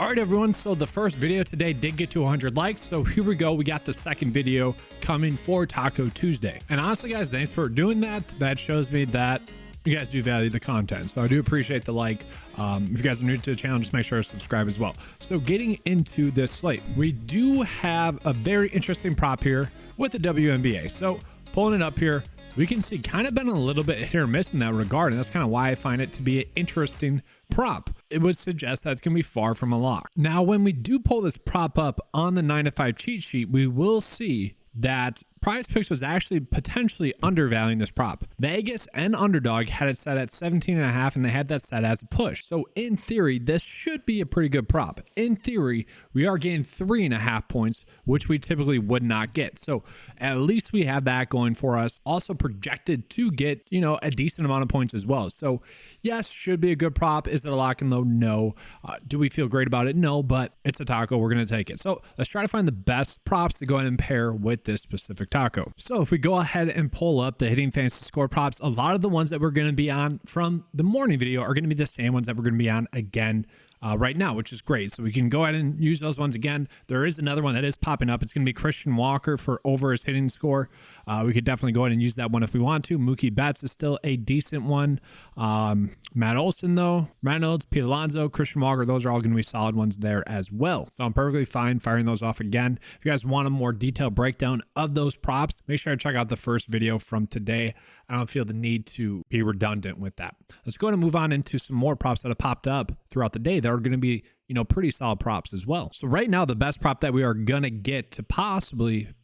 All right, everyone. So the first video today did get to 100 likes. So here we go. We got the second video coming for Taco Tuesday. And honestly, guys, thanks for doing that. That shows me that you guys do value the content. So I do appreciate the like. If you guys are new to the channel, just make sure to subscribe as well. So getting into this slate, we do have a very interesting prop here with the WNBA. So pulling it up here, we can see kind of been a little bit hit or miss in that regard. And that's kind of why I find it to be an interesting prop. It would suggest that it's going to be far from a lock. Now, when we do pull this prop up on the 9-to-5 cheat sheet, we will see that PrizePicks was actually potentially undervaluing this prop. Vegas and Underdog had it set at 17.5, and they had that set as a push. So in theory, this should be a pretty good prop. In theory, we are getting 3.5 points, which we typically would not get. So at least we have that going for us. Also projected to get, a decent amount of points as well. So yes, should be a good prop. Is it a lock and load? No. Do we feel great about it? No, but it's a taco. We're going to take it. So let's try to find the best props to go ahead and pair with this specific taco. So if we go ahead and pull up the hitting fantasy score props, a lot of the ones that we're going to be on from the morning video are going to be the same ones that we're going to be on again right now, which is great. So we can go ahead and use those ones again. There is another one that is popping up. It's going to be Christian Walker for over his hitting score. We could definitely go ahead and use that one if we want to. Mookie Betts is still a decent one. Matt Olson, though, Reynolds, Pete Alonso, Christian Walker, those are all going to be solid ones there as well. So I'm perfectly fine firing those off again. If you guys want a more detailed breakdown of those props, make sure to check out the first video from today. I don't feel the need to be redundant with that. Let's go ahead and move on into some more props that have popped up throughout the day that are going to be pretty solid props as well. So right now, the best prop that we are going to get to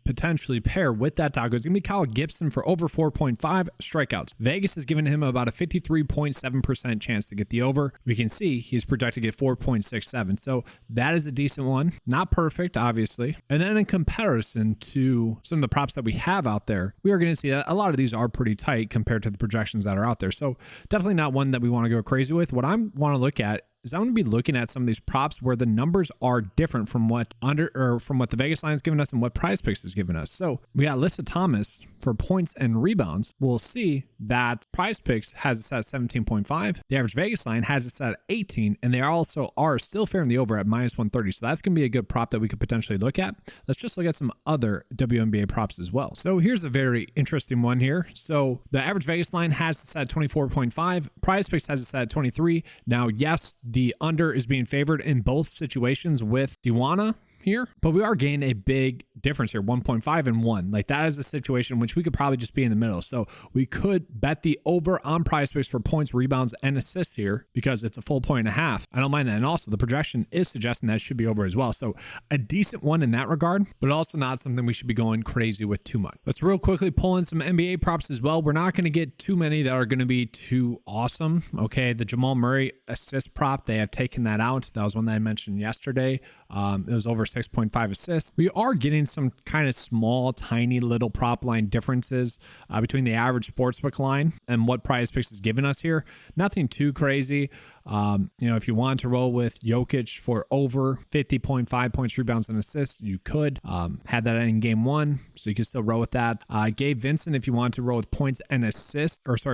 potentially pair with that taco is going to be Kyle Gibson for over 4.5 strikeouts. Vegas has given him about a 53.7% chance to get the over. We can see he's projected to get 4.67. So that is a decent one. Not perfect, obviously. And then in comparison to some of the props that we have out there, we are going to see that a lot of these are pretty tight compared to the projections that are out there. So definitely not one that we want to go crazy with. What I want to look at is I'm going to be looking at some of these props where the numbers are different from what the Vegas line is giving us and what PrizePicks is giving us. So we got Alyssa Thomas for points and rebounds. We'll see that PrizePicks has it set at 17.5. The average Vegas line has it set at 18, and they also are still fairing the over at -130. So that's going to be a good prop that we could potentially look at. Let's just look at some other WNBA props as well. So here's a very interesting one here. So the average Vegas line has it set at 24.5. PrizePicks has it set at 23. Now, yes, the under is being favored in both situations with Diwana here, but we are getting a big difference here, 1.5 and 1. Like that is a situation in which we could probably just be in the middle. So we could bet the over on PrizePicks for points, rebounds, and assists here because it's a full 1.5. I don't mind that. And also the projection is suggesting that it should be over as well. So a decent one in that regard, but also not something we should be going crazy with too much. Let's real quickly pull in some NBA props as well. We're not going to get too many that are going to be too awesome. Okay. The Jamal Murray assist prop, they have taken that out. That was one that I mentioned yesterday. It was over 6.5 assists. We are getting some kind of small, tiny little prop line differences between the average sportsbook line and what PrizePicks is giving us here. Nothing too crazy. If you want to roll with Jokic for over 50.5 points, rebounds, and assists, you could. Had that in game one, so you can still roll with that. Gabe Vincent, if you want to roll with points and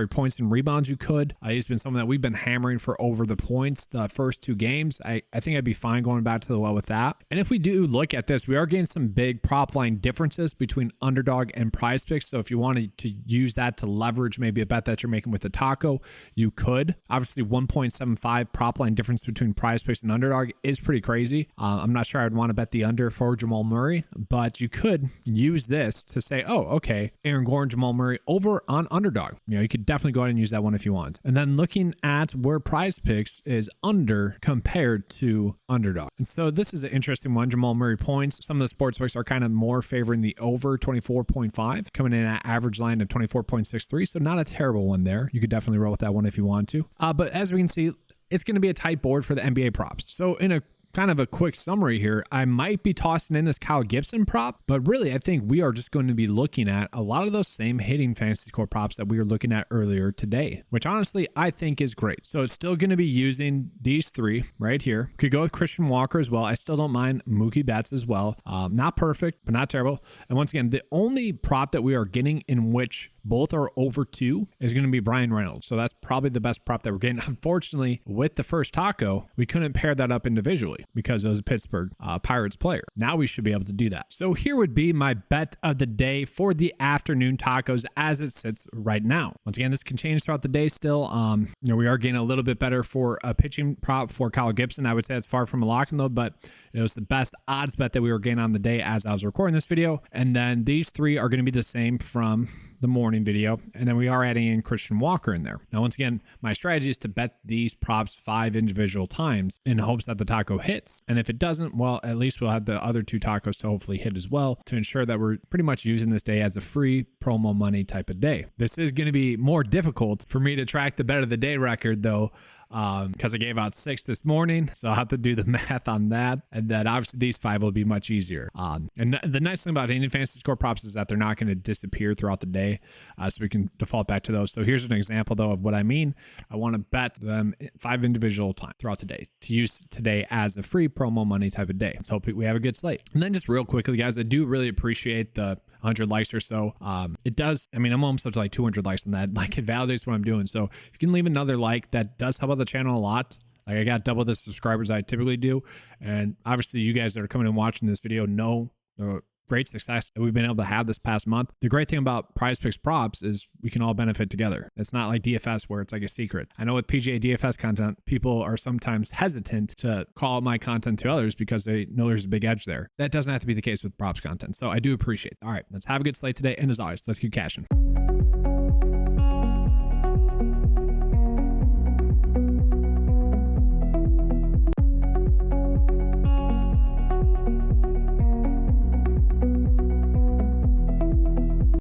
points and rebounds, you could. He's been someone that we've been hammering for over the points the first two games. I think I'd be fine going back to the well with that. And if we do look at this, we are getting some big prop line differences between Underdog and PrizePicks. So if you wanted to use that to leverage maybe a bet that you're making with the taco, you could. Obviously, 1.75 prop line difference between PrizePicks and Underdog is pretty crazy. I'm not sure I'd want to bet the under for Jamal Murray, but you could use this to say, oh, okay, Aaron Gordon, Jamal Murray over on Underdog. You could definitely go ahead and use that one if you want. And then looking at where PrizePicks is under compared to Underdog. And so this is an interesting one. Jamal Murray points. Some of the sportsbooks are kind of more favoring the over 24.5, coming in at average line of 24.63. So not a terrible one there. You could definitely roll with that one if you want to. But as we can see, it's going to be a tight board for the NBA props. So in a kind of a quick summary here, I might be tossing in this Kyle Gibson prop, but really I think we are just going to be looking at a lot of those same hitting fantasy score props that we were looking at earlier today, which honestly I think is great. So it's still going to be using these three right here. Could go with Christian Walker as well. I still don't mind Mookie Betts as well. Not perfect, but not terrible. And once again, the only prop that we are getting in which both are over 2 is going to be Brian Reynolds. So that's probably the best prop that we're getting. Unfortunately, with the first taco, we couldn't pair that up individually. free because it was a Pittsburgh Pirates player. Now we should be able to do that. So here would be my bet of the day for the afternoon tacos as it sits right now. Once again, this can change throughout the day still. We are getting a little bit better for a pitching prop for Kyle Gibson. I would say it's far from a lock though, but it was the best odds bet that we were getting on the day as I was recording this video. And then these three are going to be the same from the morning video. And then we are adding in Christian Walker in there. Now, once again, my strategy is to bet these props 5 individual times in hopes that the taco hits. And if it doesn't, well, at least we'll have the other 2 tacos to hopefully hit as well to ensure that we're pretty much using this day as a free promo money type of day. This is going to be more difficult for me to track the bet of the day record though, because I gave out 6 this morning, so I'll have to do the math on that, and then obviously these 5 will be much easier. And the nice thing about Indian fantasy score props is that they're not going to disappear throughout the day, so we can default back to those. So here's an example though of what I mean. I want to bet them 5 individual times throughout the day to use today as a free promo money type of day. Let's hope we have a good slate. And then just real quickly, guys, I do really appreciate the 100 likes or so. It does, I mean, I'm almost up to like 200 likes on that. Like, it validates what I'm doing. So if you can leave another like, that does help out the channel a lot. Like, I got double the subscribers I typically do. And obviously you guys that are coming and watching this video know the great success that we've been able to have this past month. The great thing about PrizePicks props is we can all benefit together. It's not like DFS where it's like a secret. I know with PGA DFS content, people are sometimes hesitant to call my content to others because they know there's a big edge there. That doesn't have to be the case with props content. So I do appreciate it. All right, let's have a good slate today. And as always, let's keep cashing.